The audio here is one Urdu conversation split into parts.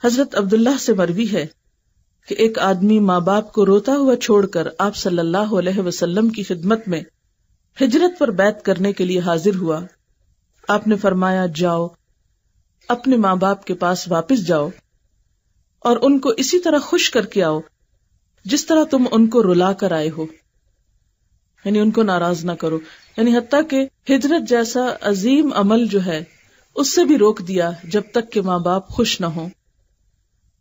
حضرت عبداللہ سے مروی ہے کہ ایک آدمی ماں باپ کو روتا ہوا چھوڑ کر آپ صلی اللہ علیہ وسلم کی خدمت میں ہجرت پر بیعت کرنے کے لیے حاضر ہوا. آپ نے فرمایا جاؤ اپنے ماں باپ کے پاس واپس جاؤ اور ان کو اسی طرح خوش کر کے آؤ جس طرح تم ان کو رلا کر آئے ہو، یعنی ان کو ناراض نہ کرو. یعنی حتیٰ کہ ہجرت جیسا عظیم عمل جو ہے اس سے بھی روک دیا جب تک کہ ماں باپ خوش نہ ہوں.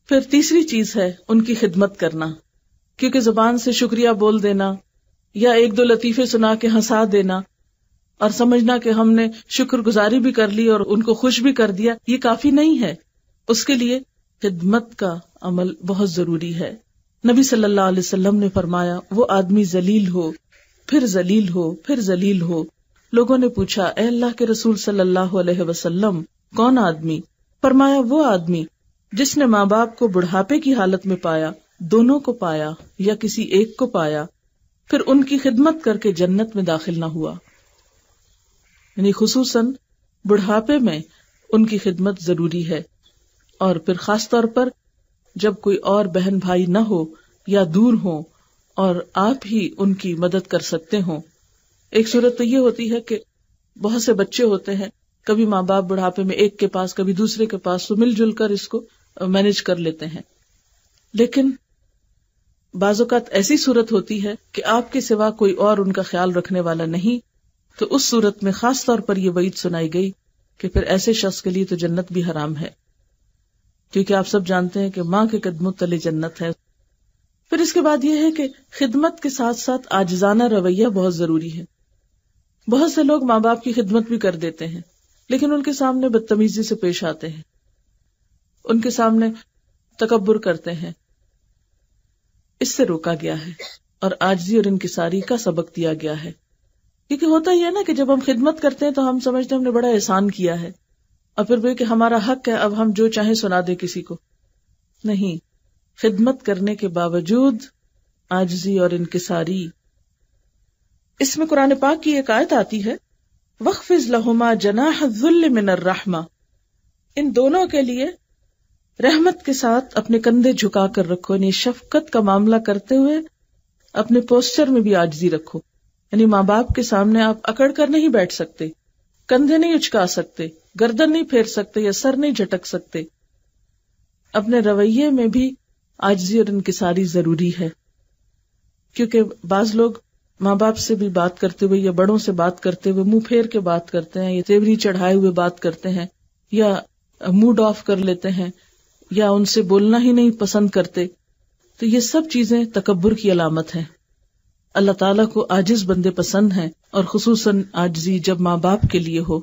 پھر تیسری چیز ہے ان کی خدمت کرنا، کیونکہ زبان سے شکریہ بول دینا یا ایک دو لطیفے سنا کے ہنسا دینا اور سمجھنا کہ ہم نے شکر گزاری بھی کر لی اور ان کو خوش بھی کر دیا، یہ کافی نہیں ہے. اس کے لیے خدمت کا عمل بہت ضروری ہے. نبی صلی اللہ علیہ وسلم نے فرمایا وہ آدمی ذلیل ہو پھر ذلیل ہو پھر ذلیل ہو. لوگوں نے پوچھا اے اللہ کے رسول صلی اللہ علیہ وسلم کون آدمی؟ فرمایا وہ آدمی جس نے ماں باپ کو بڑھاپے کی حالت میں پایا، دونوں کو پایا یا کسی ایک کو پایا، پھر ان کی خدمت کر کے جنت میں داخل نہ ہوا. یعنی خصوصاً بڑھاپے میں ان کی خدمت ضروری ہے، اور پھر خاص طور پر جب کوئی اور بہن بھائی نہ ہو یا دور ہوں اور آپ ہی ان کی مدد کر سکتے ہوں. ایک صورت تو یہ ہوتی ہے کہ بہت سے بچے ہوتے ہیں، کبھی ماں باپ بڑھاپے میں ایک کے پاس کبھی دوسرے کے پاس، تو مل جل کر اس کو مینج کر لیتے ہیں. لیکن بعض اوقات ایسی صورت ہوتی ہے کہ آپ کے سوا کوئی اور ان کا خیال رکھنے والا نہیں، تو اس صورت میں خاص طور پر یہ وعید سنائی گئی کہ پھر ایسے شخص کے لیے تو جنت بھی حرام ہے، کیونکہ آپ سب جانتے ہیں کہ ماں کے قدموں تلے جنت ہے. پھر اس کے بعد یہ ہے کہ خدمت کے ساتھ ساتھ عاجزانہ رویہ بہت ضروری ہے. بہت سے لوگ ماں باپ کی خدمت بھی کر دیتے ہیں لیکن ان کے سامنے بدتمیزی سے پیش آتے ہیں، ان کے سامنے تکبر کرتے ہیں. اس سے روکا گیا ہے اور عاجزی اور انکساری کا سبق دیا گیا ہے. کیونکہ ہوتا ہی ہے نا کہ جب ہم خدمت کرتے ہیں تو ہم سمجھتے ہیں ہم نے بڑا احسان کیا ہے، اور پھر وہ کہ ہمارا حق ہے اب ہم جو چاہیں سنا دیں کسی کو. نہیں، خدمت کرنے کے باوجود عاجزی اور انکساری. اس میں قرآن پاک کی ایک آیت آتی ہے وَاخْفِضْ لَهُمَا جَنَاحَ الذُّلِّ مِنَ الرَّحْمَةِ، ان دونوں کے لیے رحمت کے ساتھ اپنے کندھے جھکا کر رکھو، یعنی شفقت کا معاملہ کرتے ہوئے اپنے پوسچر میں بھی عاجزی رکھو. یعنی ماں باپ کے سامنے آپ اکڑ کر نہیں بیٹھ سکتے، کندھے نہیں اچکا سکتے، گردن نہیں پھیر سکتے یا سر نہیں جھٹک سکتے. اپنے رویے میں بھی عاجزی اور انکساری ضروری ہے، کیونکہ بعض لوگ ماں باپ سے بھی بات کرتے ہوئے یا بڑوں سے بات کرتے ہوئے منہ پھیر کے بات کرتے ہیں، یا تیوری چڑھائے ہوئے بات کرتے ہیں، یا موڈ آف کر لیتے ہیں، یا ان سے بولنا ہی نہیں پسند کرتے. تو یہ سب چیزیں تکبر کی علامت ہیں. اللہ تعالیٰ کو عاجز بندے پسند ہیں، اور خصوصاً عاجزی جب ماں باپ کے لیے ہو.